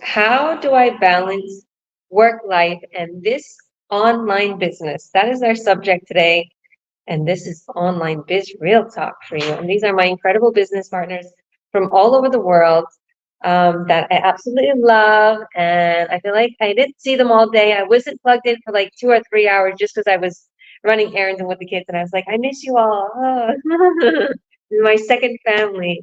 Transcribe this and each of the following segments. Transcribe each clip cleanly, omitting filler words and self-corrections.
How do I balance work life and this online business? That is our subject today. And this is Online Biz Real Talk for you. And these are my incredible business partners from all over the world that I absolutely love. And I feel like I didn't see them all day. I wasn't plugged in for like 2 or 3 hours just because I was running errands and with the kids. And I was like, I miss you all. Oh. My second family.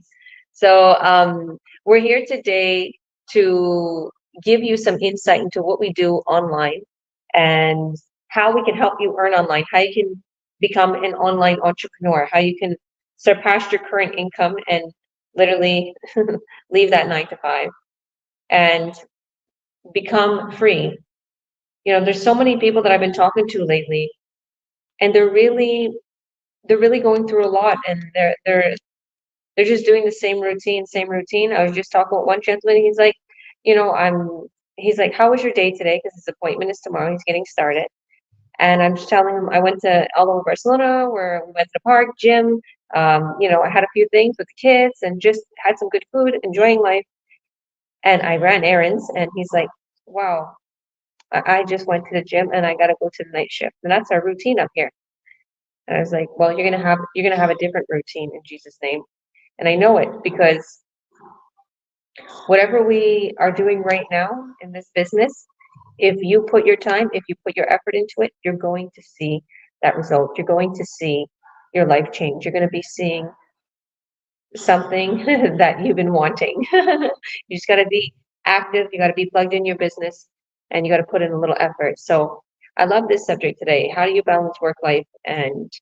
So we're here today to give you some insight into what we do online and how we can help you earn online, how you can become an online entrepreneur, how you can surpass your current income and literally leave that 9 to 5 and become free. There's so many people that I've been talking to lately, and they're really going through a lot, and they're just doing the same routine. I was just talking with one gentleman. He's like, he's like, how was your day today? Because his appointment is tomorrow. He's getting started. And I'm just telling him I went to all over Barcelona, where we went to the park, gym. I had a few things with the kids and just had some good food, enjoying life. And I ran errands. And he's like, wow, I just went to the gym and I got to go to the night shift. And that's our routine up here. And I was like, well, you're gonna have a different routine in Jesus' name. And I know it because whatever we are doing right now in this business, if you put your time, if you put your effort into it, you're going to see that result. You're going to see your life change. You're going to be seeing something that you've been wanting. You just got to be active, you got to be plugged in your business, and you got to put in a little effort. So I love this subject today. How do you balance work life and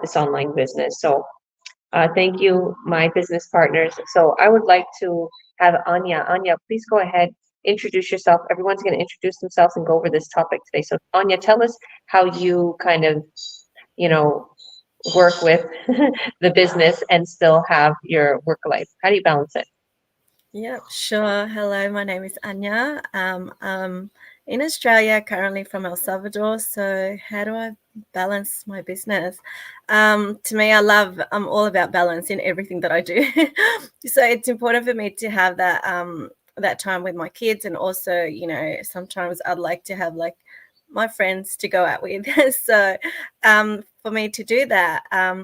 this online business? So thank you, my business partners. So I would like to have Anya. Anya, please go ahead, introduce yourself. Everyone's going to introduce themselves and go over this topic today. So Anya, tell us how you kind of, you know, work with the business and still have your work life. How do you balance it? Yeah, sure. Hello, my name is Anya. I'm in Australia, currently from El Salvador. So, how do I balance my business? To me, I'm all about balance in everything that I do. So, it's important for me to have that time with my kids, and also, sometimes I'd like to have like my friends to go out with. So, for me to do that, I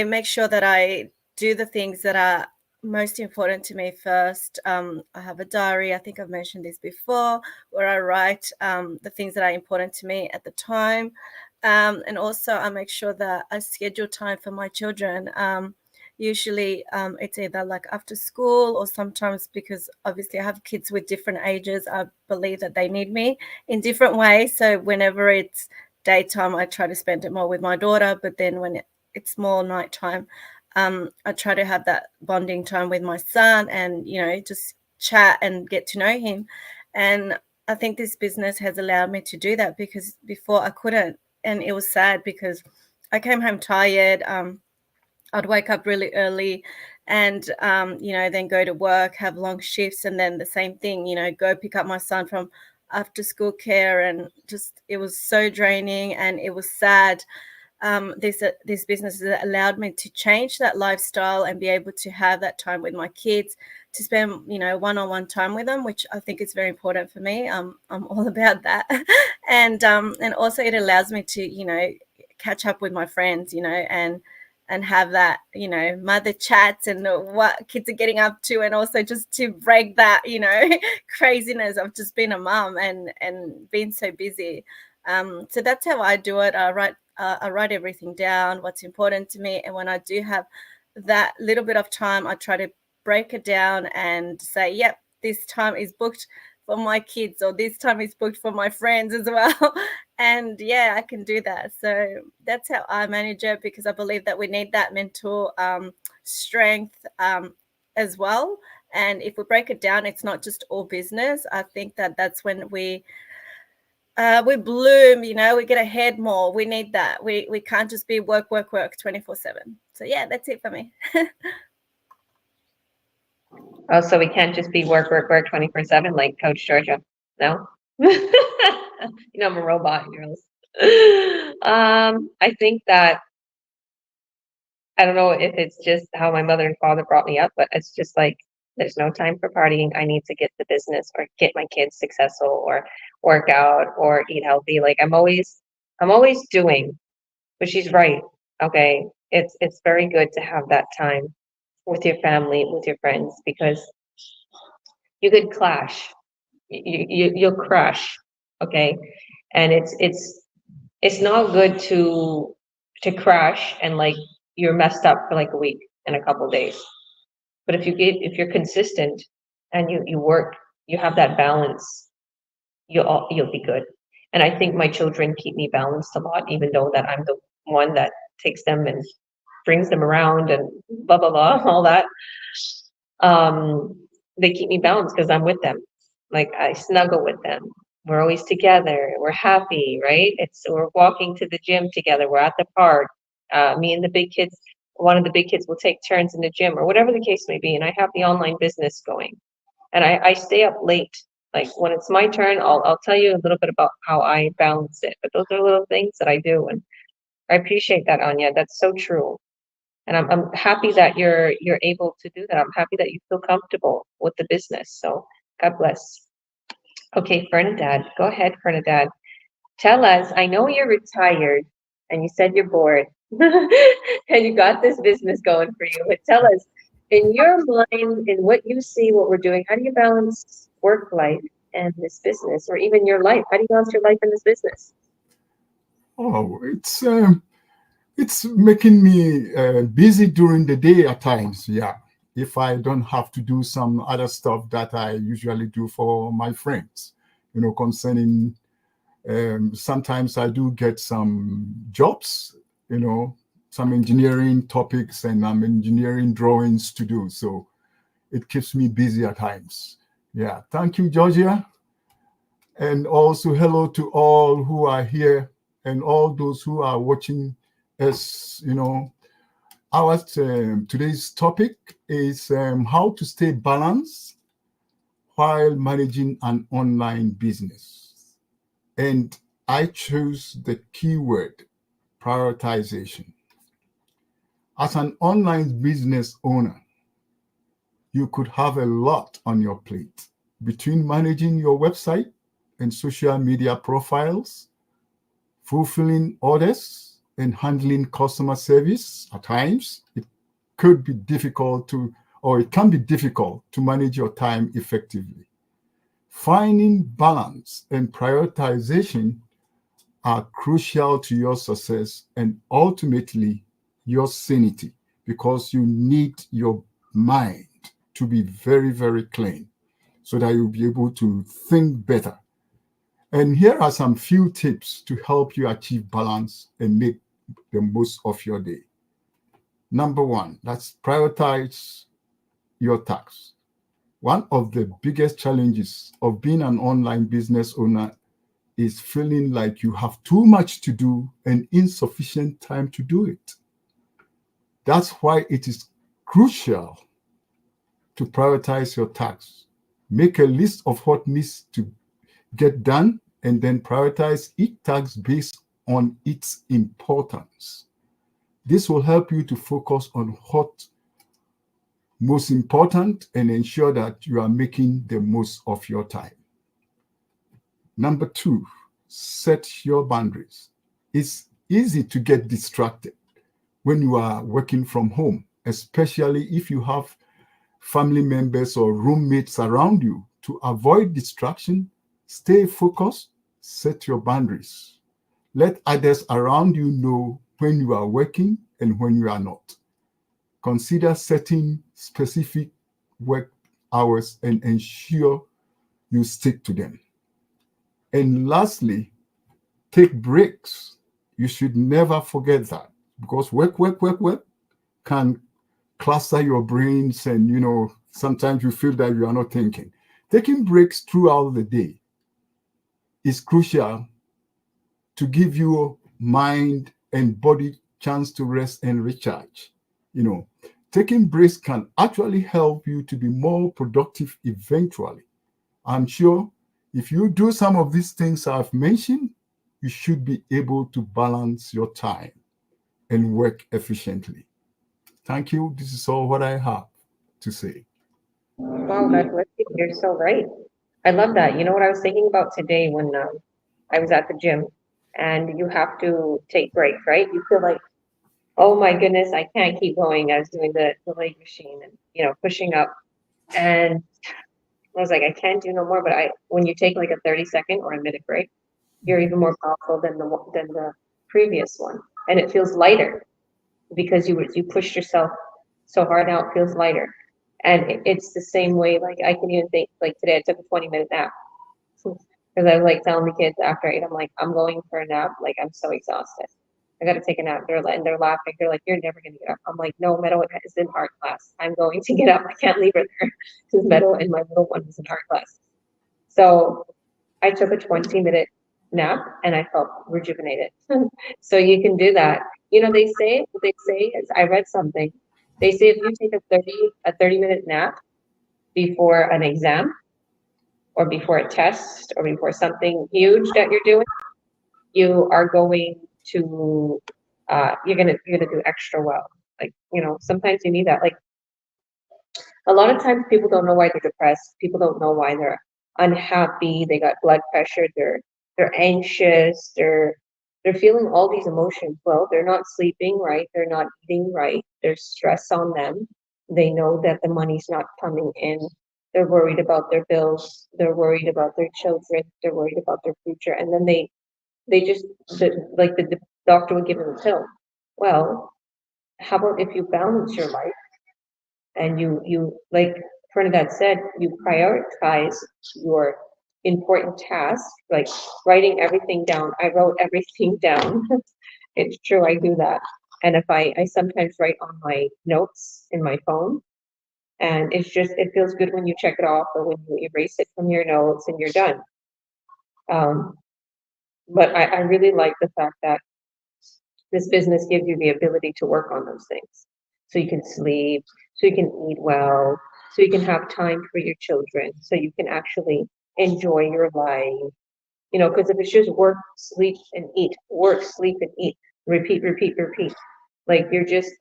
make sure that I do the things that are most important to me first. I have a diary. I think I've mentioned this before, where I write the things that are important to me at the time. And also, I make sure that I schedule time for my children. Usually, it's either like after school, or sometimes, because obviously I have kids with different ages, I believe that they need me in different ways. So, whenever it's daytime, I try to spend it more with my daughter. But then when it's more nighttime, I try to have that bonding time with my son, and just chat and get to know him. And I think this business has allowed me to do that, because before I couldn't, and it was sad because I came home tired. I'd wake up really early, and then go to work, have long shifts, and then the same thing, go pick up my son from after school care, and just it was so draining and it was sad. This business has allowed me to change that lifestyle and be able to have that time with my kids, to spend one-on-one time with them, which I think is very important for me. I'm all about that. And also it allows me to catch up with my friends, and have that mother chats and what kids are getting up to, and also just to break that craziness of just being a mom and being so busy. So that's how I do it. I write everything down, what's important to me, and when I do have that little bit of time, I try to break it down and say, yep, this time is booked for my kids, or this time is booked for my friends as well. And yeah, I can do that. So that's how I manage it, because I believe that we need that mental strength as well. And if we break it down, it's not just all business. I think that that's when we bloom, we get ahead more. We need that. We can't just be work, work, work 24/7. So yeah, that's it for me. Oh, so we can't just be work, work, work 24/7 like Coach Georgia. No? I'm a robot, girls. I think that I don't know if it's just how my mother and father brought me up, but it's just like There's no time for partying. I need to get the business or get my kids successful or work out or eat healthy. Like I'm always doing, but she's right. Okay. It's very good to have that time with your family, with your friends, because you could clash. You'll crash. Okay. And it's not good to crash and like you're messed up for like a week and a couple days. But if you're consistent and you work, you have that balance, you'll be good. And I think my children keep me balanced a lot, even though that I'm the one that takes them and brings them around and blah blah blah, all that. They keep me balanced because I'm with them. Like I snuggle with them. We're always together. We're happy, right? We're walking to the gym together. We're at the park. Me and the big kids, one of the big kids will take turns in the gym or whatever the case may be. And I have the online business going. And I stay up late. Like when it's my turn, I'll tell you a little bit about how I balance it. But those are little things that I do. And I appreciate that, Anya. That's so true. And I'm happy that you're able to do that. I'm happy that you feel comfortable with the business. So God bless. Okay, Fernandad, go ahead, Fernandad. Tell us, I know you're retired and you said you're bored and you got this business going for you, but tell us, in your mind, in what you see, what we're doing, how do you balance work life and this business, or even your life? How do you balance your life and this business? Oh, it's making me busy during the day at times. Yeah, if I don't have to do some other stuff that I usually do for my friends, concerning. Sometimes I do get some jobs, some engineering topics and engineering drawings to do. So it keeps me busy at times. Yeah. Thank you, Georgia. And also hello to all who are here and all those who are watching us. Our today's topic is how to stay balanced while managing an online business. And I chose the keyword prioritization. As an online business owner, you could have a lot on your plate between managing your website and social media profiles, fulfilling orders, and handling customer service. At times, it could be difficult or it can be difficult to manage your time effectively. Finding balance and prioritization are crucial to your success and ultimately your sanity, because you need your mind to be very, very clean so that you'll be able to think better. And here are some few tips to help you achieve balance and make the most of your day. Number one, that's prioritize your tasks. One of the biggest challenges of being an online business owner is feeling like you have too much to do and insufficient time to do it. That's why it is crucial to prioritize your tasks. Make a list of what needs to get done and then prioritize each task based on its importance. This will help you to focus on what most important and ensure that you are making the most of your time. Number two, set your boundaries. It's easy to get distracted when you are working from home, especially if you have family members or roommates around you. To avoid distraction, stay focused, set your boundaries. Let others around you know when you are working and when you are not. Consider setting specific work hours and ensure you stick to them. And lastly, take breaks. You should never forget that, because work can cluster your brains, and sometimes you feel that you are not thinking. Taking breaks throughout the day is crucial to give your mind and body chance to rest and recharge. Taking breaks can actually help you to be more productive eventually. I'm sure if you do some of these things I've mentioned, you should be able to balance your time and work efficiently. Thank you. This is all what I have to say. Wow, God bless you. You're so right. I love that. You know what I was thinking about today when I was at the gym, and you have to take breaks, right? You feel like, oh my goodness, I can't keep going. I was doing the leg machine and, pushing up. And I was like, I can't do no more. But when you take like a 30-second or a minute break, you're even more powerful than the previous one. And it feels lighter because you pushed yourself so hard, now it feels lighter. And it's the same way, like I can even think like today I took a 20-minute nap. Because I was like telling the kids after I ate, I'm like, I'm going for a nap. Like I'm so exhausted. I gotta take a nap. They're laughing. They're like, you're never gonna get up. I'm like, no, Meadow is in art class. I'm going to get up. I can't leave her there because Meadow and my little one is in art class. So I took a 20-minute nap and I felt rejuvenated. So you can do that. They say is I read something. They say if you take a 30-minute nap before an exam or before a test or before something huge that you're doing, you are going to you're gonna do extra well. Like, sometimes you need that. Like a lot of times people don't know why they're depressed. People don't know why they're unhappy. They got blood pressure. They're anxious. They're feeling all these emotions. Well, they're not sleeping right. They're not eating right. There's stress on them. They know that the money's not coming in. They're worried about their bills. They're worried about their children. They're worried about their future. And then they just like the doctor would give them a pill. Well, how about if you balance your life and you like Bernadette said, you prioritize your important tasks, like writing everything down. I wrote everything down. It's true, I do that. And if I sometimes write on my notes in my phone, and it feels good when you check it off or when you erase it from your notes and you're done. Um, but I really like the fact that this business gives you the ability to work on those things. So you can sleep, so you can eat well, so you can have time for your children, so you can actually enjoy your life. Because if it's just work, sleep, and eat, work, sleep, and eat, repeat, repeat, repeat, like you're just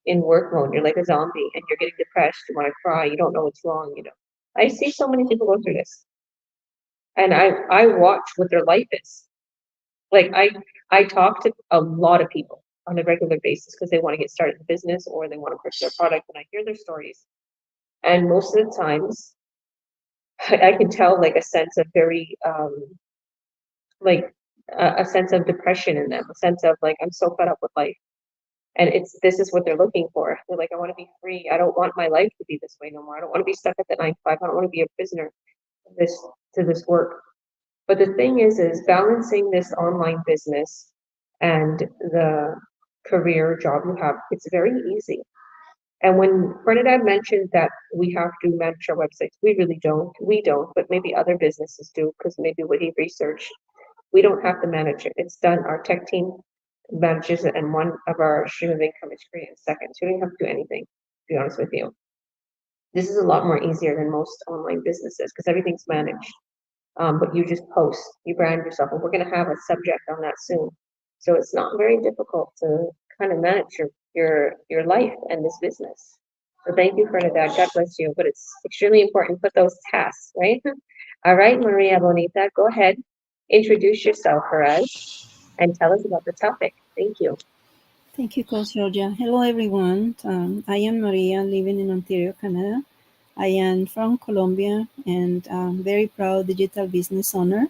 in work mode. You're like a zombie and you're getting depressed. You want to cry. You don't know what's wrong. I see so many people go through this and I watch what their life is. Like I talk to a lot of people on a regular basis because they want to get started in business or they want to push their product, and I hear their stories. And most of the times I can tell like a sense of very like a sense of depression in them, a sense of like I'm so fed up with life. And this is what they're looking for. They're like, I want to be free. I don't want my life to be this way no more. I don't want to be stuck at the 9 to 5. I don't want to be a prisoner to this work. But the thing is balancing this online business and the career job you have, it's very easy. And when Bernadette mentioned that we have to manage our websites, we really don't. We don't, but maybe other businesses do because maybe what he researched, we don't have to manage it. It's done. Our tech team manages it, and one of our stream of income is created second. So we don't have to do anything, to be honest with you. This is a lot more easier than most online businesses because everything's managed. But you just post, you brand yourself, and we're going to have a subject on that soon. So it's not very difficult to kind of manage your life and this business. So thank you for that. God bless you. But it's extremely important to put those tasks, right? All right, Maria Bonita, go ahead, introduce yourself for us, and tell us about the topic. Thank you. Thank you, Coach Georgia. Hello, everyone. I am Maria, living in Ontario, Canada. I am from Colombia and very proud digital business owner.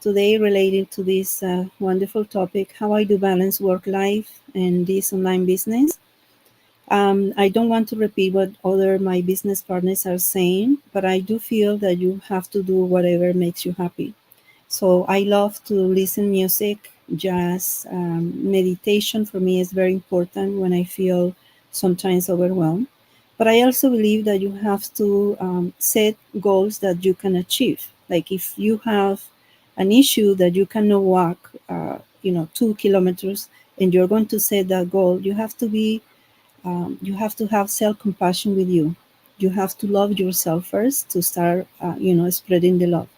Today, related to this wonderful topic, how I do balance work life and this online business. I don't want to repeat what other my business partners are saying, but I do feel that you have to do whatever makes you happy. So I love to listen music, jazz, meditation for me is very important when I feel sometimes overwhelmed. But I also believe that you have to set goals that you can achieve. Like if you have an issue that you cannot walk, 2 kilometers, and you're going to set that goal, you have to have self-compassion with you. You have to love yourself first to start, spreading the love.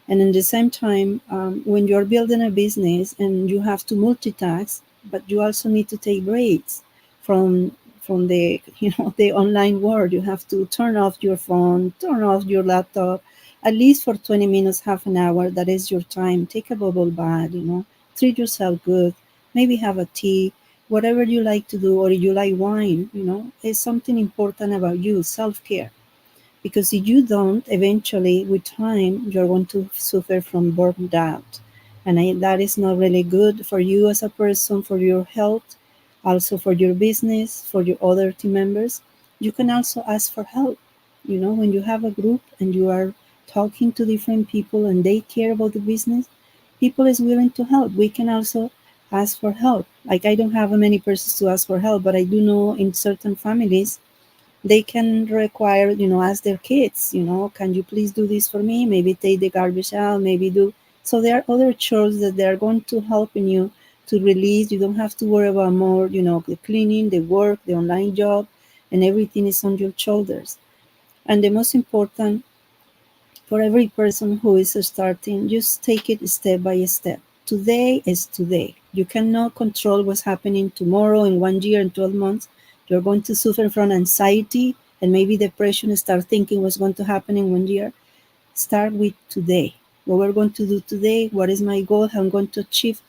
And at the same time, when you're building a business and you have to multitask, but you also need to take breaks from from the the online world. You have to turn off your phone, turn off your laptop, at least for 20 minutes, half an hour. That is your time. Take a bubble bath, treat yourself good, maybe have a tea, whatever you like to do, or you like wine, it's something important about you, self-care. Because if you don't, eventually with time, you're going to suffer from burnout out. And that is not really good for you as a person, for your health, also for your business, for your other team members. You can also ask for help. When you have a group and you are talking to different people and they care about the business, people is willing to help. We can also ask for help. Like, I don't have many persons to ask for help, but I do know in certain families they can require, ask their kids, can you please do this for me? Maybe take the garbage out, maybe do. So there are other chores that they are going to help in you to release. You don't have to worry about more, the cleaning, the work, the online job, and everything is on your shoulders. And the most important for every person who is starting, just take it step by step. Today is today. You cannot control what's happening tomorrow, in 1 year, in 12 months. You're going to suffer from anxiety and maybe depression. Start thinking what's going to happen in 1 year. Start with today. What we're going to do today, what is my goal, how I'm going to achieve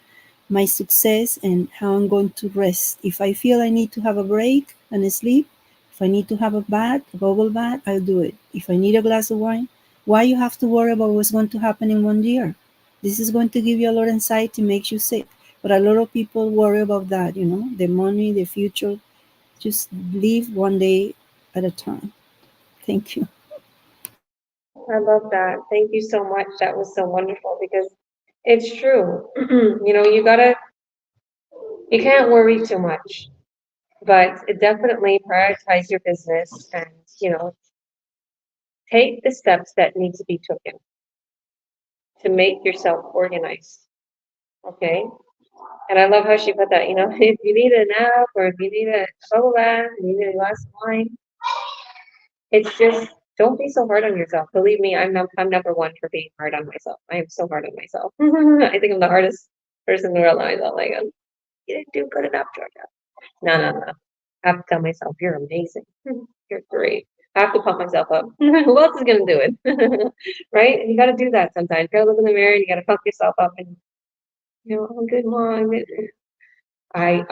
my success, and how I'm going to rest. If I feel I need to have a break and sleep, if I need to have a bubble bath, I'll do it. If I need a glass of wine, why you have to worry about what's going to happen in 1 year? This is going to give you a lot of anxiety, makes you sick. But a lot of people worry about that, the money, the future. Just live one day at a time. Thank you. I love that. Thank you so much. That was so wonderful because it's true. You can't worry too much, but definitely prioritize your business and, take the steps that need to be taken to make yourself organized. Okay. And I love how she put that, if you need a nap or if you need a bubble bath, you need a glass of wine, it's just don't be so hard on yourself. Believe me, I'm number one for being hard on myself. I am so hard on myself. I think I'm the hardest person in the world. I'm like, you didn't do good enough, Georgia. No. I have to tell myself, you're amazing. You're great. I have to pump myself up. Who else is gonna do it? Right? And you gotta do that sometimes. You gotta look in the mirror and you gotta pump yourself up and I'm a good mom. I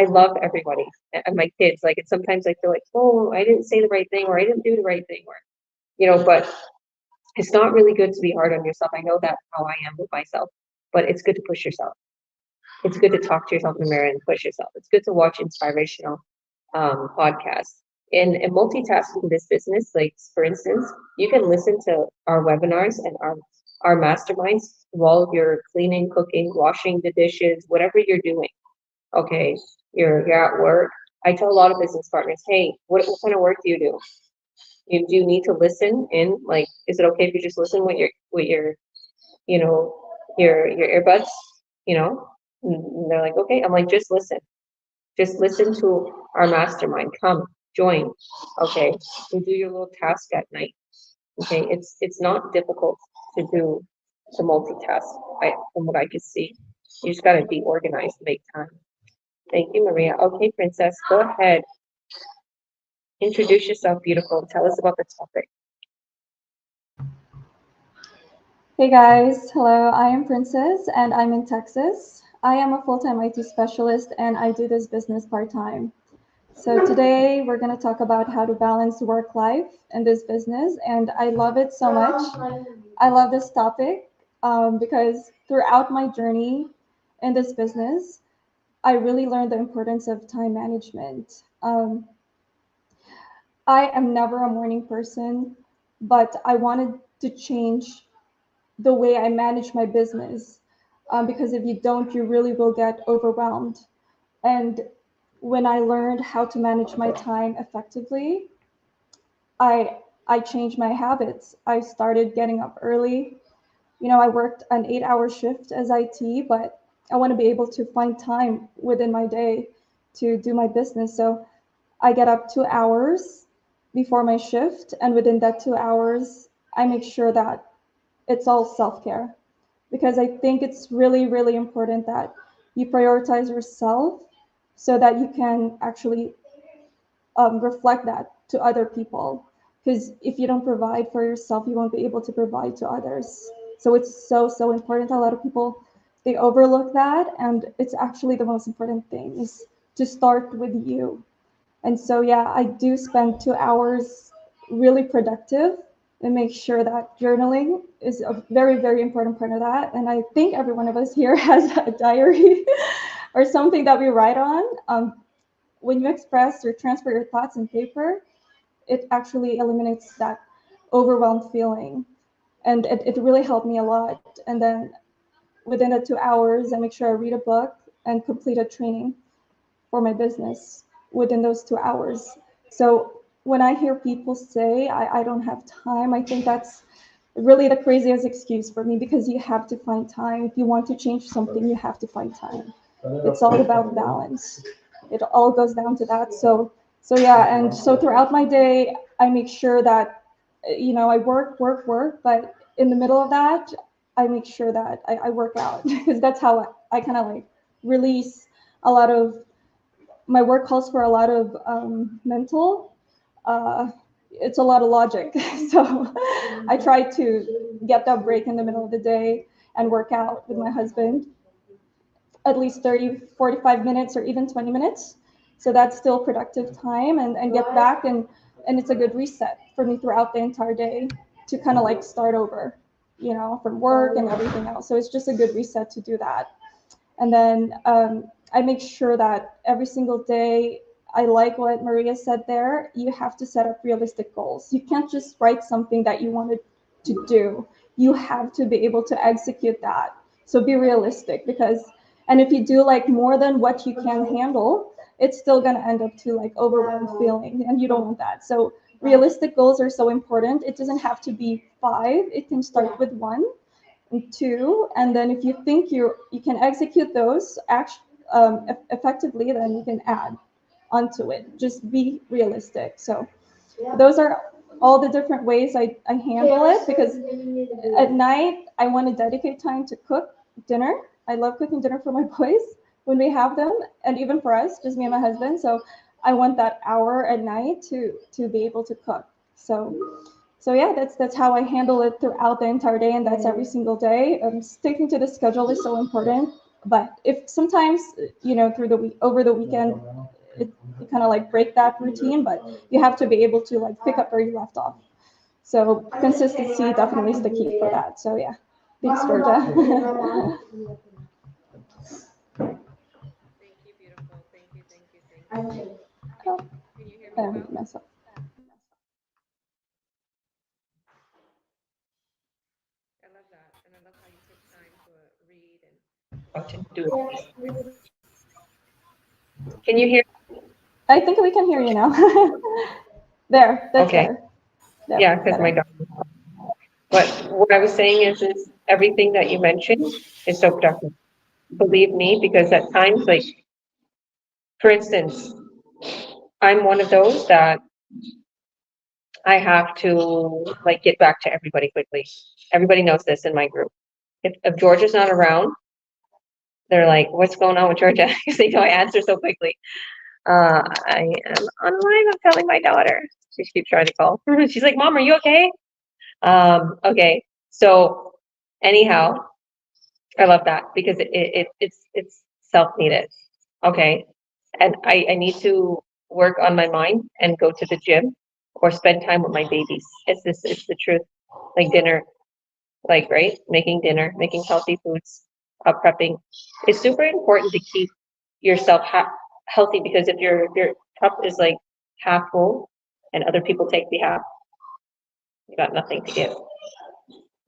love everybody and my kids. Like, it's sometimes I feel like, oh, I didn't say the right thing or I didn't do the right thing or but it's not really good to be hard on yourself. I know that's how I am with myself, but it's good to push yourself. It's good to talk to yourself in the mirror and push yourself. It's good to watch inspirational podcasts. And multitasking this business, like for instance, you can listen to our webinars and our masterminds while you're cleaning, cooking, washing the dishes, whatever you're doing. Okay, you're at work. I tell a lot of business partners, hey, what kind of work do you do? Do you need to listen in? Like, is it okay if you just listen with your you know your earbuds? You know, and they're like, okay. I'm like, just listen. Just listen to our mastermind. Come, join. Okay, you do your little task at night. Okay, it's not difficult to multitask. From what I can see, you just gotta be organized, make time. Thank you, Maria. Okay, Princess, go ahead. Introduce yourself, beautiful. Tell us about the topic. Hey guys, hello, I am Princess and I'm in Texas. I am a full-time IT specialist and I do this business part-time. So today we're going to talk about how to balance work life in this business, and I love it so much. I love this topic because throughout my journey in this business, I really learned the importance of time management. I am never a morning person, but I wanted to change the way I manage my business because if you don't, you really will get overwhelmed. And when I learned how to manage my time effectively, I changed my habits. I started getting up early. I worked an 8-hour shift as IT, but I want to be able to find time within my day to do my business. So I get up 2 hours before my shift, and within that 2 hours, I make sure that it's all self-care, because I think it's really, really important that you prioritize yourself so that you can actually reflect that to other people. Because if you don't provide for yourself, you won't be able to provide to others. So it's so important. A lot of people, they overlook that, and it's actually the most important thing is to start with you. And so yeah, I do spend 2 hours really productive and make sure that journaling is a very important part of that. And I think every one of us here has a diary or something that we write on. When you express or transfer your thoughts in paper, it actually eliminates that overwhelmed feeling. And it really helped me a lot. And then within the 2 hours, I make sure I read a book and complete a training for my business within those 2 hours. So when I hear people say, I don't have time, I think that's really the craziest excuse for me, because you have to find time. If you want to change something, you have to find time. It's all about balance. It all goes down to that. So yeah, and so throughout my day, I make sure that, I work, but in the middle of that, I make sure that I work out because that's how I kind of like release a lot of my work calls for a lot of mental. It's a lot of logic. So I try to get that break in the middle of the day and work out with my husband at least 30, 45 minutes or even 20 minutes. So that's still productive time and get back. And it's a good reset for me throughout the entire day to kind of like start over, from work and everything else. So it's just a good reset to do that. And then I make sure that every single day, I like what Maria said there, you have to set up realistic goals. You can't just write something that you wanted to do. You have to be able to execute that. So be realistic, and if you do like more than what you can handle, it's still going to end up to like overwhelmed feeling, and you don't want that. So realistic goals are so important. It doesn't have to be 5. It can start with 1 and 2, and then if you think you can execute those effectively, then you can add onto it. Just be realistic. So those are all the different ways I handle it, because at night I want to dedicate time to cook dinner. I love cooking dinner for my boys when we have them, and even for us, just me and my husband. So I want that hour at night to be able to cook. So yeah, that's how I handle it throughout the entire day, and that's every single day. Sticking to the schedule is so important. But if sometimes, through the week, over the weekend, you kind of like break that routine, but you have to be able to like pick up where you left off. So consistency definitely is the key for that. So yeah, thanks, Georgia. Thank you, beautiful. Thank you. Can you hear me well? Mess up. I love that. And I love how you took time to read and to do it. Can you hear? I think we can hear you now. There, that's Okay. better. There, Yeah, because my better. dog. But what I was saying is everything that you mentioned is so productive. Believe me, because at times, like, for instance, I'm one of those that I have to like get back to everybody quickly. Everybody knows this in my group. If Georgia's not around, they're like, "What's going on with Georgia?" Because they know I answer so quickly. I am online. I'm telling my daughter. She keeps trying to call. She's like, "Mom, are you okay?" Okay. So anyhow, I love that because it's self-needed. Okay. And I need to work on my mind and go to the gym or spend time with my babies. It's the truth. Like dinner, like, right? Making dinner, making healthy foods, prepping. It's super important to keep yourself healthy, because if your cup is like half full and other people take the half, you got nothing to give.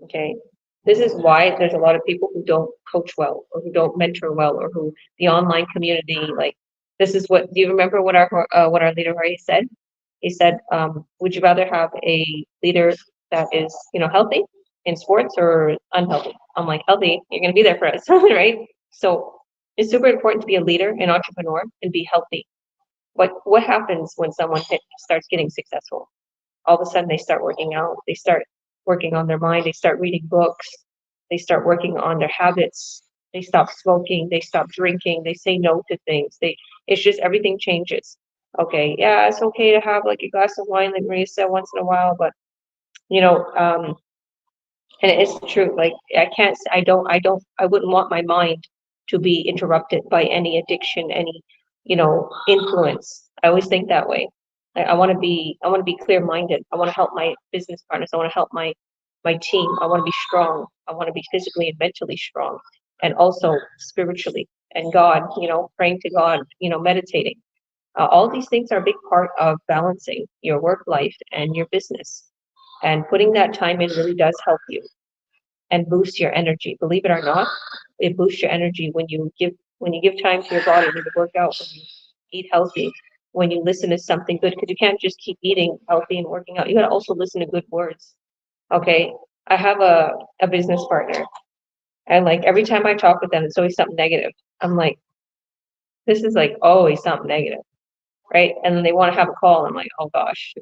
Okay. This is why there's a lot of people who don't coach well or who don't mentor well, or who the online community, like, this is what, do you remember what our leader Jorge said? He said, would you rather have a leader that is, healthy in sports or unhealthy? I'm like, healthy, you're gonna be there for us, right? So it's super important to be a leader, an entrepreneur, and be healthy. What happens when someone starts getting successful? All of a sudden they start working out, they start working on their mind, they start reading books, they start working on their habits, They stop smoking, they stop drinking, they say no to things. It's just everything changes. Okay, yeah, it's okay to have like a glass of wine, like Maria said, once in a while, but you know, and it's true. Like I wouldn't want my mind to be interrupted by any addiction, any, influence. I always think that way. I want to be clear-minded. I want to help my business partners. I want to help my team. I want to be strong. I want to be physically and mentally strong, and also spiritually. And God, praying to God, meditating. All these things are a big part of balancing your work life and your business. And putting that time in really does help you and boost your energy. Believe it or not, it boosts your energy when you give time to your body, when you work out, when you eat healthy, when you listen to something good, because you can't just keep eating healthy and working out. You gotta also listen to good words. Okay. I have a business partner, and like every time I talk with them, it's always something negative. I'm like, this is like always something negative, right? And then they want to have a call. I'm like, oh gosh,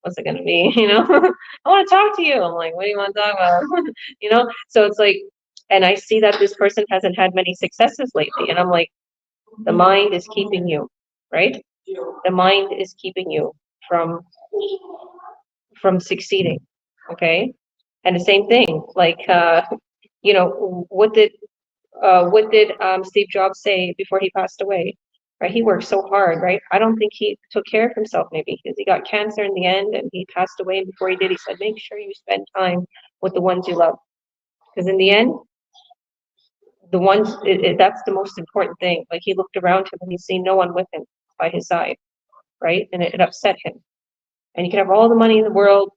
what's it gonna be? I want to talk to you. I'm like, what do you want to talk about? So it's like, and I see that this person hasn't had many successes lately, and I'm like, the mind is keeping you, right? The mind is keeping you from succeeding. Okay. And the same thing, like, what did Steve Jobs say before he passed away? Right, he worked so hard, right? I don't think he took care of himself, maybe because he got cancer in the end and he passed away. And before he did, he said, make sure you spend time with the ones you love, because in the end, the ones that's the most important thing. Like, he looked around him and he's seen no one with him by his side, right? And it upset him. And you can have all the money in the world,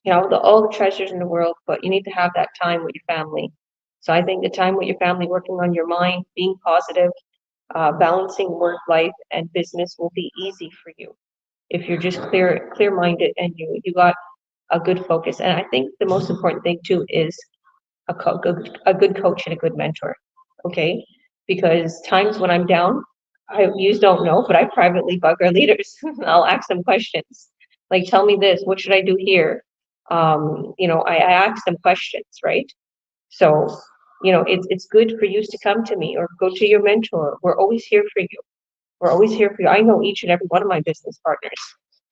all the treasures in the world, but you need to have that time with your family. So I think the time with your family, working on your mind, being positive, balancing work life and business will be easy for you if you're just clear-minded and you got a good focus. And I think the most important thing too is a good coach and a good mentor. Okay, because times when I'm down, you don't know, but I privately bug our leaders. I'll ask them questions like, tell me this, what should I do here? I ask them questions, right? So, it's good for you to come to me or go to your mentor. We're always here for you. We're always here for you. I know each and every one of my business partners.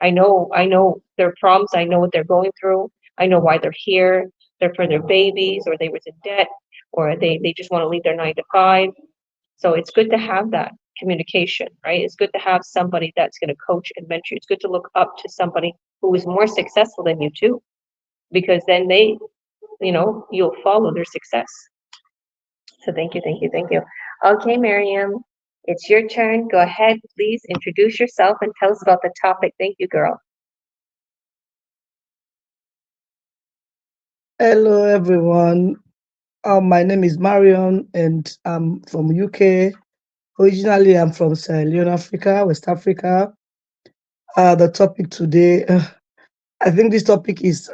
I know their problems. I know what they're going through. I know why they're here. They're for their babies, or they was in debt, or they just want to leave their 9 to 5. So it's good to have that communication, right? It's good to have somebody that's going to coach and mentor you. It's good to look up to somebody who is more successful than you too, because then you'll follow their success. So thank you, thank you, thank you. Okay, Miriam, it's your turn. Go ahead, please introduce yourself and tell us about the topic. Thank you, girl. Hello, everyone. My name is Marion, and I'm from UK. Originally, I'm from Sierra Leone, Africa, West Africa. The topic today, I think this topic is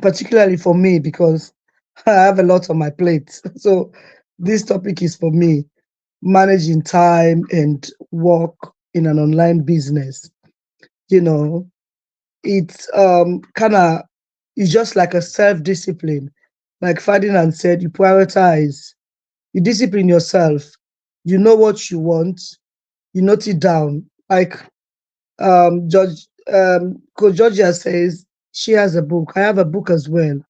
particularly for me because I have a lot on my plate. So this topic is for me, managing time and work in an online business. It's it's just like a self-discipline. Like Ferdinand said, you prioritize, you discipline yourself, you know what you want, you note it down. Like Coach Georgia says, she has a book. I have a book as well.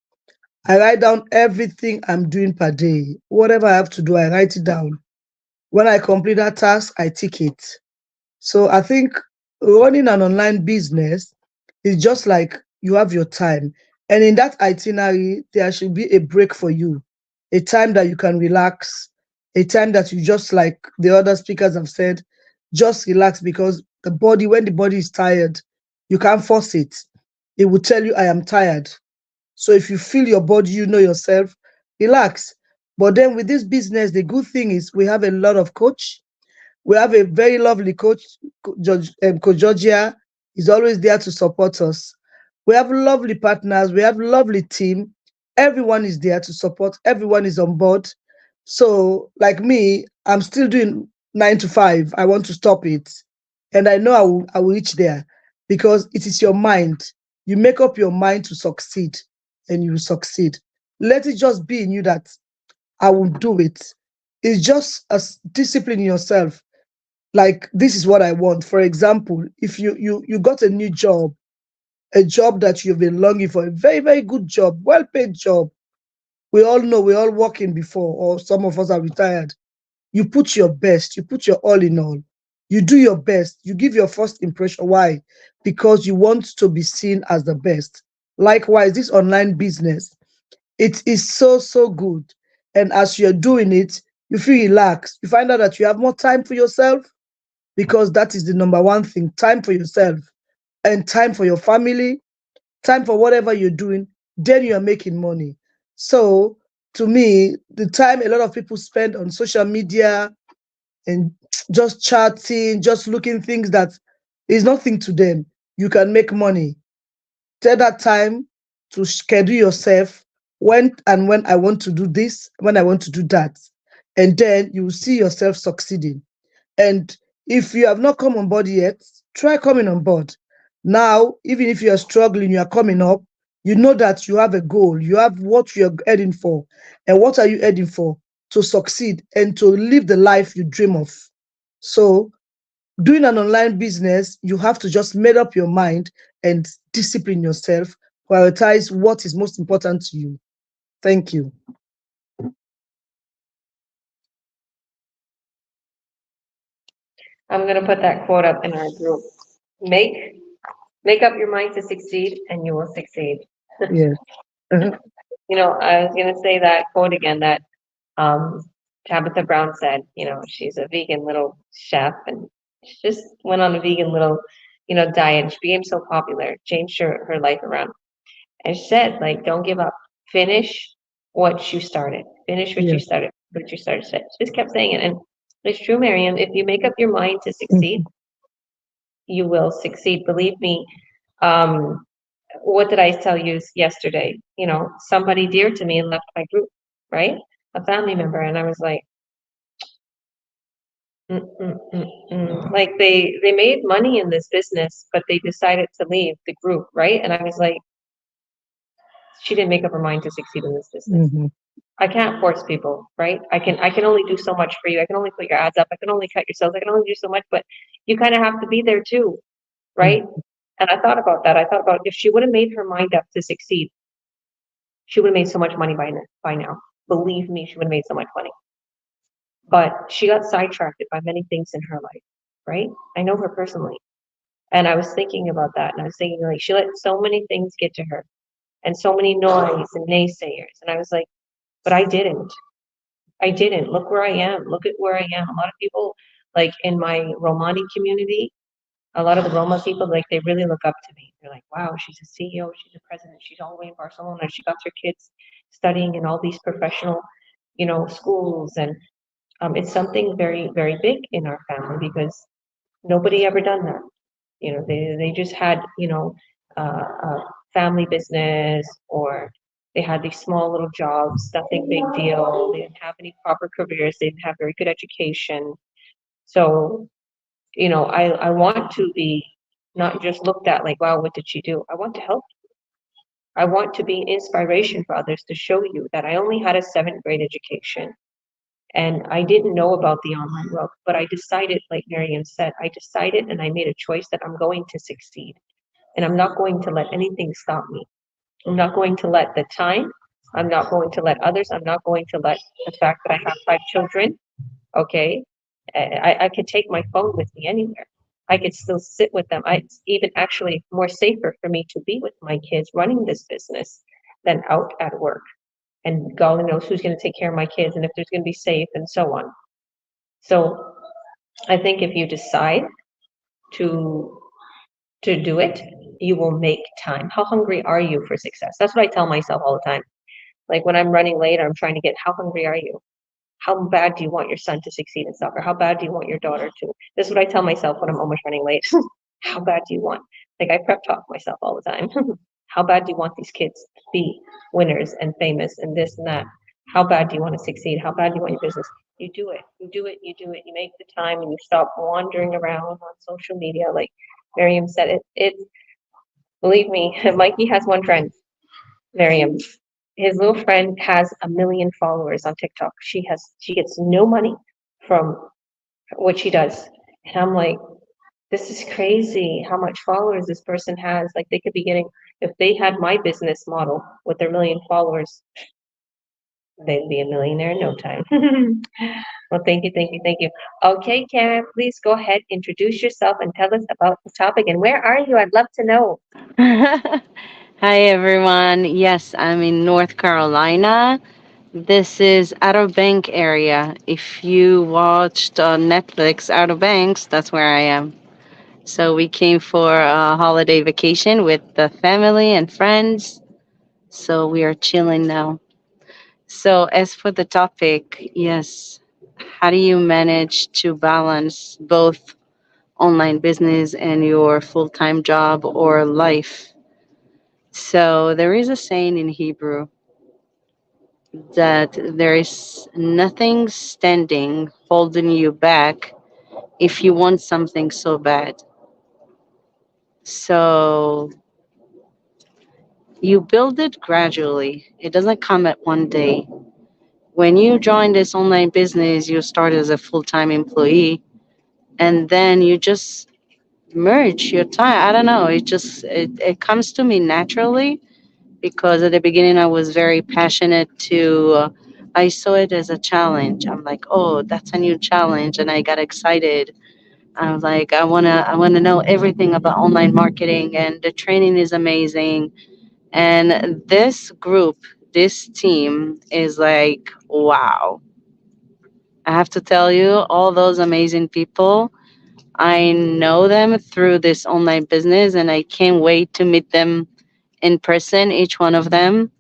I write down everything I'm doing per day. Whatever I have to do, I write it down. When I complete that task, I tick it. So I think running an online business is just like you have your time. And in that itinerary, there should be a break for you, a time that you can relax, a time that you just, like the other speakers have said, just relax, because when the body is tired, you can't force it. It will tell you, I am tired. So if you feel your body, you know yourself, relax. But then with this business, the good thing is we have a lot of coach. We have a very lovely coach, Coach Georgia is always there to support us. We have lovely partners. We have lovely team. Everyone is there to support. Everyone is on board. So like me, I'm still doing 9 to 5. I want to stop it. And I know I will reach there, because it is your mind. You make up your mind to succeed and you will succeed. Let it just be in you that I will do it. It's just discipline yourself. Like, this is what I want. For example, if you got a new job, a job that you've been longing for, a very, very good job, well-paid job. We all know, we all working before, or some of us are retired. You put your best, you put your all in all. You do your best, you give your first impression. Why? Because you want to be seen as the best. Likewise, this online business, it is so, so good. And as you're doing it, you feel relaxed. You find out that you have more time for yourself, because that is the number one thing: time for yourself and time for your family, time for whatever you're doing. Then you are making money. So, to me, the time a lot of people spend on social media and just chatting, just looking things that is nothing to them, you can make money. Take that time to schedule yourself, when I want to do this, when I want to do that. And then you will see yourself succeeding. And if you have not come on board yet, try coming on board. Now, even if you are struggling, you are coming up, you know that you have a goal, you have what you're heading for. And what are you heading for? To succeed and to live the life you dream of. So, doing an online business, you have to just make up your mind and discipline yourself, prioritize what is most important to you. Thank you. I'm gonna put that quote up in our group. Make up your mind to succeed and you will succeed. Yes. You know, I was gonna say that quote again that Tabitha Brown said, you know, she's a vegan little chef and she just went on a vegan little, you know, diet and she became so popular, changed her life around. And she said, like, don't give up. Finish what you started. Finish what you Yes. started. What you started. She just kept saying it. And it's true, Miriam. If you make up your mind to succeed, you will succeed. Believe me. What did I tell you yesterday? You know, somebody dear to me left my group, right? A family member. And I was like, like they made money in this business, but they decided to leave the group, right? And I was like, she didn't make up her mind to succeed in this business. I can't force people, right? I can only do so much for you. I can only put your ads up. I can only cut your sales. I can only do so much, but you kind of have to be there too, right? And I thought about that. I thought about if she would have made her mind up to succeed, she would have made so much money by now. Believe me, she would have made so much money. But she got sidetracked by many things in her life, right? I know her personally. And I was thinking about that. And I was thinking, like, she let so many things get to her and so many noise and naysayers. And I was like, but I didn't. I didn't. Look where I am. Look at where I am. A lot of people, like in my Romani community, a lot of the Roma people, like they really look up to me. They're like, wow, she's a CEO, she's a president, she's all the way in Barcelona. She got her kids studying in all these professional, you know, schools. And it's something very, very big in our family because nobody ever done that. You know, they just had, you know, a family business or they had these small little jobs, nothing big deal. They didn't have any proper careers. They didn't have very good education. So, you know, I want to be not just looked at like, wow, what did she do? I want to help. I want to be inspiration for others to show you that I only had a 7th grade education and I didn't know about the online world, but I decided, like Miriam said, I decided and I made a choice that I'm going to succeed. And I'm not going to let anything stop me. I'm not going to let the time, I'm not going to let others, I'm not going to let the fact that I have 5 children, okay? I could take my phone with me anywhere. I could still sit with them. It's even actually more safer for me to be with my kids running this business than out at work. And God knows who's going to take care of my kids and if there's going to be safe and so on. So I think if you decide to do it, you will make time. How hungry are you for success? That's what I tell myself all the time. Like when I'm running late, I'm trying to get, how hungry are you? How bad do you want your son to succeed in soccer? How bad do you want your daughter to? This is what I tell myself when I'm almost running late. How bad do you want? Like I prep talk myself all the time. How bad do you want these kids to be winners and famous and this and that? How bad do you want to succeed? How bad do you want your business? You do it. You do it. You do it. You make the time and you stop wandering around on social media. Like Miriam said, believe me, Mikey has one friend, Miriam. his little friend has 1 million followers on TikTok. She gets no money from what she does. And I'm like, this is crazy how much followers this person has. Like they could be getting, if they had my business model with their 1 million followers, they'd be a millionaire in no time. Well, thank you, thank you, thank you. Okay, Karen, please go ahead, introduce yourself and tell us about the topic. And where are you? I'd love to know. Hi, everyone. Yes, I'm in North Carolina. This is Outer Bank area. If you watched on Netflix Outer Banks, that's where I am. So we came for a holiday vacation with the family and friends. So we are chilling now. So as for the topic, yes, how do you manage to balance both online business and your full-time job or life? So there is a saying in Hebrew that there is nothing standing holding you back if you want something so bad. So you build it gradually. It doesn't come at one day. When you join this online business, you start as a full-time employee and then you just merge your time. I don't know. It comes to me naturally because at the beginning I was very passionate to I saw it as a challenge. I'm like, "Oh, that's a new challenge." And I got excited. I was like, I want to know everything about online marketing and the training is amazing. And this group, this team is like, wow. I have to tell you, all those amazing people, I know them through this online business and I can't wait to meet them in person, each one of them.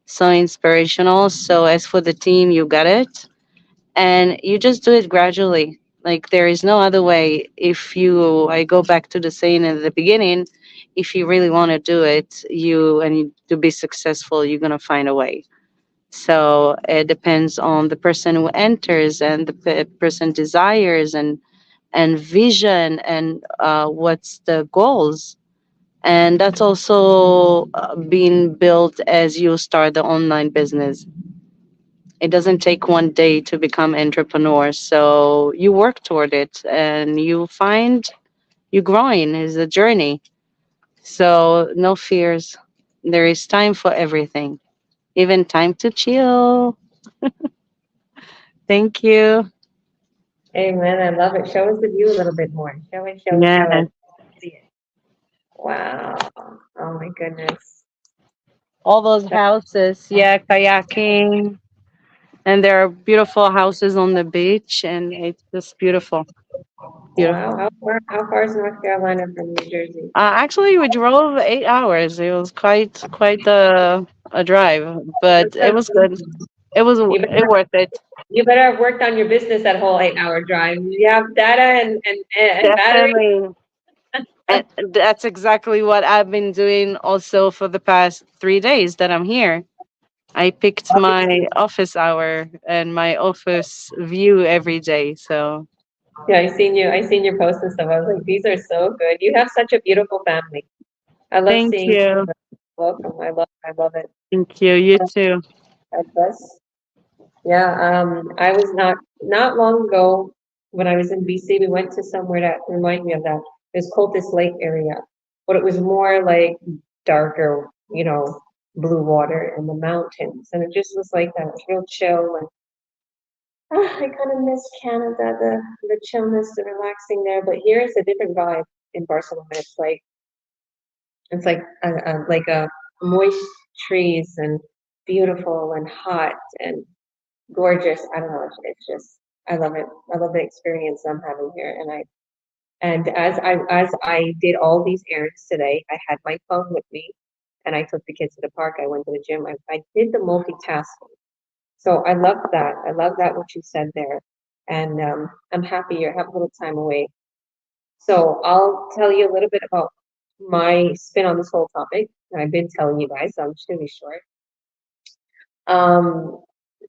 So inspirational. So as for the team, you got it. And you just do it gradually. Like there is no other way. I go back to the saying at the beginning, if you really want to do it, to be successful, you're going to find a way. So it depends on the person who enters and the person desires and vision and what's the goals, and that's also being built as you start the online business. It doesn't take one day to become entrepreneur, so you work toward it and you find you growing is a journey. So no fears, there is time for everything, even time to chill. Thank you. Amen. I love it. Show us the view a little bit more. Show it, show it, Yeah. show it. See it. Wow. Oh my goodness. All those houses, yeah, kayaking, and there are beautiful houses on the beach, and it's just beautiful. Wow. Beautiful. How far is North Carolina from New Jersey? Actually, we drove 8 hours. It was quite a drive, but it was good. You It worth it. You better have worked on your business that whole 8-hour drive. You have data and battery. Definitely. And that's exactly what I've been doing also for the past 3 days that I'm here. I picked my office hour and my office view every day. So Yeah, I seen your posts and stuff. I was like, these are so good. You have such a beautiful family. I love thank seeing. you. Welcome. I love it. Thank you. You too. God bless. Yeah, I was not long ago when I was in BC, we went to somewhere that reminded me of that. It was Cultus Lake area, but it was more like darker, blue water and the mountains, and it just was like that. It was real chill, and I kind of miss Canada, the chillness, the relaxing there. But here is a different vibe in Barcelona. It's like a moist trees and beautiful and hot and gorgeous. I don't know. It's just I love it. I love the experience I'm having here. And as I did all these errands today, I had my phone with me, and I took the kids to the park. I went to the gym. I did the multitasking. So I love that. I love that what you said there, and I'm happy you have a little time away. So I'll tell you a little bit about my spin on this whole topic, and I've been telling you guys, so I'm just gonna be short. Um,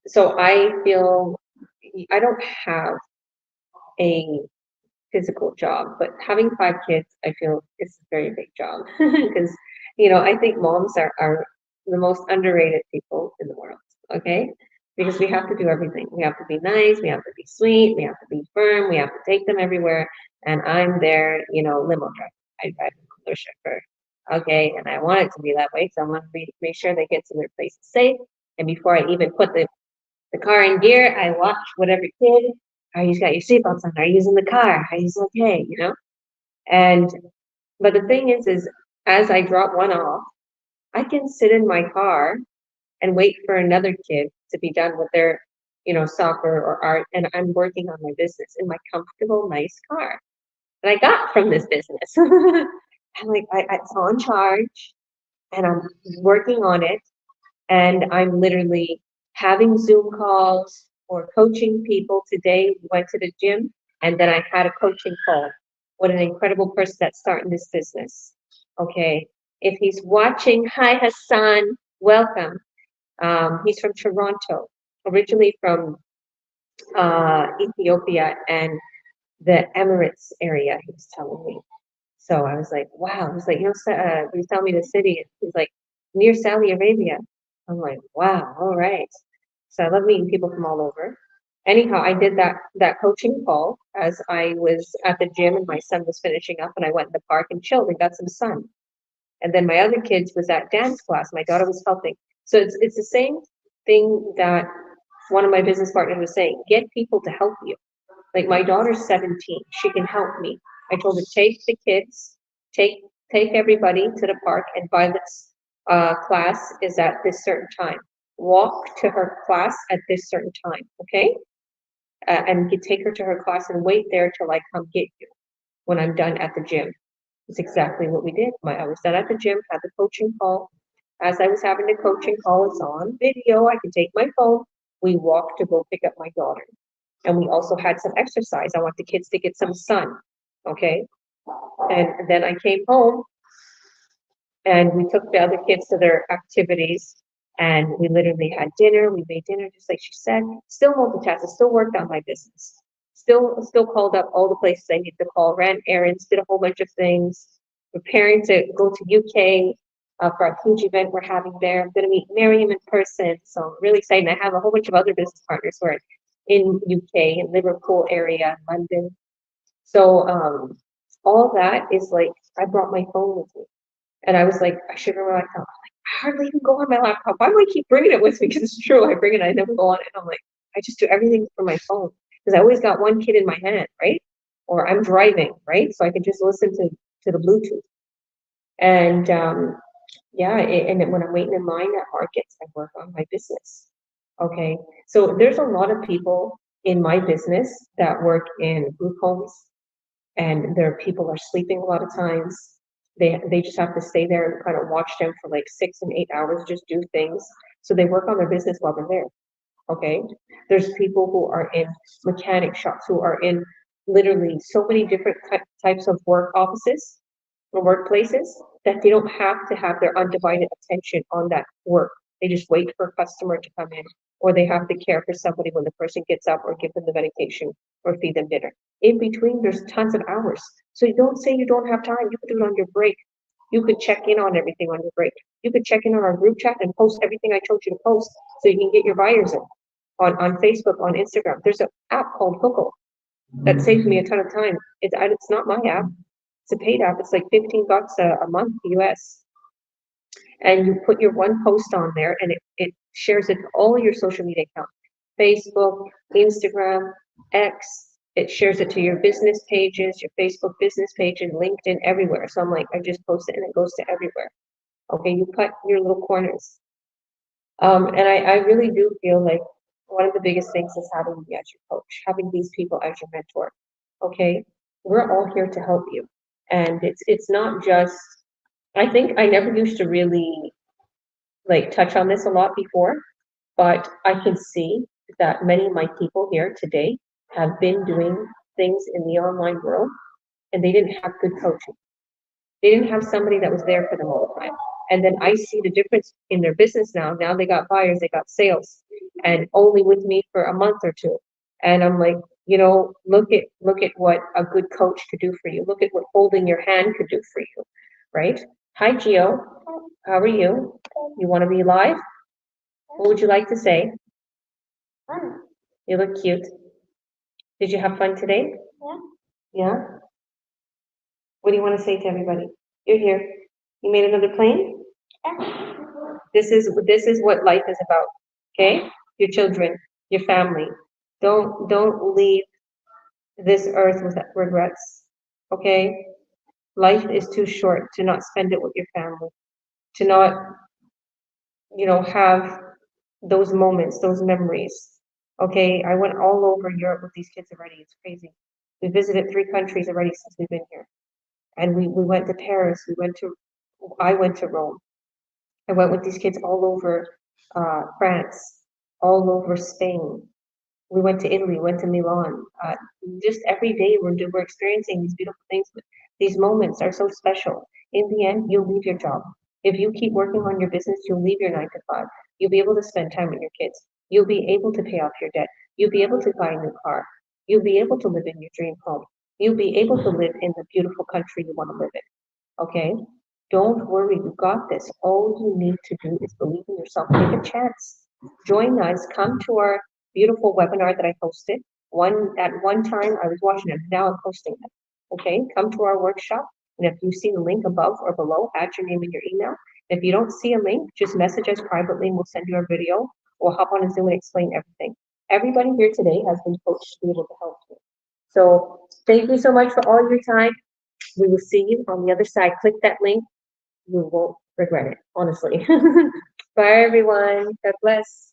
so I feel I don't have a physical job, but having 5 kids, I feel it's a very big job because I think moms are the most underrated people in the world, okay? Because we have to do everything. We have to be nice, we have to be sweet, we have to be firm, we have to take them everywhere. And I'm their, limo driver. I drive their chauffeur. Okay, and I want it to be that way, so I want to make sure they get to their places safe. And before I even put the car in gear, I watch whatever kid, are you got your seatbelts on? Are you using the car? Are you okay? And but the thing is as I drop one off, I can sit in my car and wait for another kid to be done with their, soccer or art, and I'm working on my business in my comfortable, nice car that I got from this business. I'm like, it's on charge, and I'm working on it, and I'm literally having Zoom calls or coaching people. Today, we went to the gym, and then I had a coaching call. What an incredible person that's starting this business. Okay, if he's watching, hi Hassan, welcome. He's from Toronto, originally from Ethiopia and the Emirates area, he was telling me. So I was like, wow. He's like, he was telling me the city. He's like, near Saudi Arabia. I'm like, wow, all right. So I love meeting people from all over. Anyhow, I did that coaching call as I was at the gym and my son was finishing up, and I went in the park and chilled and got some sun. And then my other kids was at dance class. My daughter was helping. So it's the same thing that one of my business partners was saying, get people to help you. Like my daughter's 17, she can help me. I told her, take the kids, take everybody to the park, and Violet's class is at this certain time. Walk to her class at this certain time, okay? And you take her to her class and wait there till I come get you when I'm done at the gym. It's exactly what we did. I was done at the gym, had the coaching call. As I was having the coaching call, it's on video. I can take my phone. We walked to go pick up my daughter. And we also had some exercise. I want the kids to get some sun. Okay. And then I came home and we took the other kids to their activities, and we literally had dinner. We made dinner just like she said. Still multitasking, still worked on my business. Still called up all the places I needed to call, ran errands, did a whole bunch of things, preparing to go to UK for a huge event we're having there. I'm going to meet Miriam in person, so I'm really excited. I have a whole bunch of other business partners who are in UK, in Liverpool area, London. So all that is like, I brought my phone with me, and I was like, I should bring my laptop. I'm like, I hardly even go on my laptop. Why do I keep bringing it with me? Because it's true, I bring it, I never go on it. And I'm like, I just do everything from my phone, because I always got one kid in my hand, right? Or I'm driving, right? So I can just listen to the Bluetooth. And yeah, and then when I'm waiting in line at markets, I work on my business. Okay, so there's a lot of people in my business that work in group homes, and their people are sleeping a lot of times. They just have to stay there and kind of watch them for like 6 and 8 hours, just do things. So they work on their business while they're there. Okay, there's people who are in mechanic shops, who are in literally so many different types of work offices or workplaces that they don't have to have their undivided attention on that work. They just wait for a customer to come in, or they have to care for somebody when the person gets up, or give them the medication, or feed them dinner. In between, there's tons of hours. So you don't say you don't have time. You can do it on your break. You could check in on everything on your break. You could check in on our group chat and post everything I told you to post, so you can get your buyers in on Facebook, on Instagram. There's an app called Hookle that saves me a ton of time. It's not my app. It's a paid app. It's like $15 a month US. And you put your one post on there, and it shares it to all your social media accounts. Facebook, Instagram, X. It shares it to your business pages, your Facebook business page, and LinkedIn, everywhere. So I'm like, I just post it and it goes to everywhere. Okay, you cut your little corners. And I really do feel like one of the biggest things is having me as your coach, having these people as your mentor. Okay, we're all here to help you. And it's not just, I think I never used to really like touch on this a lot before, but I can see that many of my people here today have been doing things in the online world, and they didn't have good coaching. They didn't have somebody that was there for them all the time. And then I see the difference in their business now. Now they got buyers, they got sales, and only with me for a month or two. And I'm like, look at what a good coach could do for you. Look at what holding your hand could do for you, right? Hi, Gio. How are you? You want to be live? What would you like to say? You look cute. Did you have fun today? Yeah? What do you want to say to everybody? You're here. You made another plane? This is what life is about. Okay? Your children, your family. Don't leave this earth with regrets. Okay? Life is too short to not spend it with your family, to not, have those moments, those memories. Okay, I went all over Europe with these kids already. It's crazy. We visited 3 countries already since we've been here. And we went to Paris, I went to Rome. I went with these kids all over France, all over Spain. We went to Italy, went to Milan. Just every day we're experiencing these beautiful things. But these moments are so special. In the end, you'll leave your job. If you keep working on your business, you'll leave your 9 to 5. You'll be able to spend time with your kids. You'll be able to pay off your debt. You'll be able to buy a new car. You'll be able to live in your dream home. You'll be able to live in the beautiful country you want to live in. Okay? Don't worry, you got this. All you need to do is believe in yourself. Take a chance. Join us. Come to our beautiful webinar that I hosted. At one time I was watching it. Now I'm hosting it. Okay, come to our workshop. And if you see the link above or below, add your name and your email. If you don't see a link, just message us privately and we'll send you a video. We'll hop on a Zoom and explain everything. Everybody here today has been coached to be able to help you. So thank you so much for all your time. We will see you on the other side. Click that link. You won't regret it, honestly. Bye, everyone. God bless.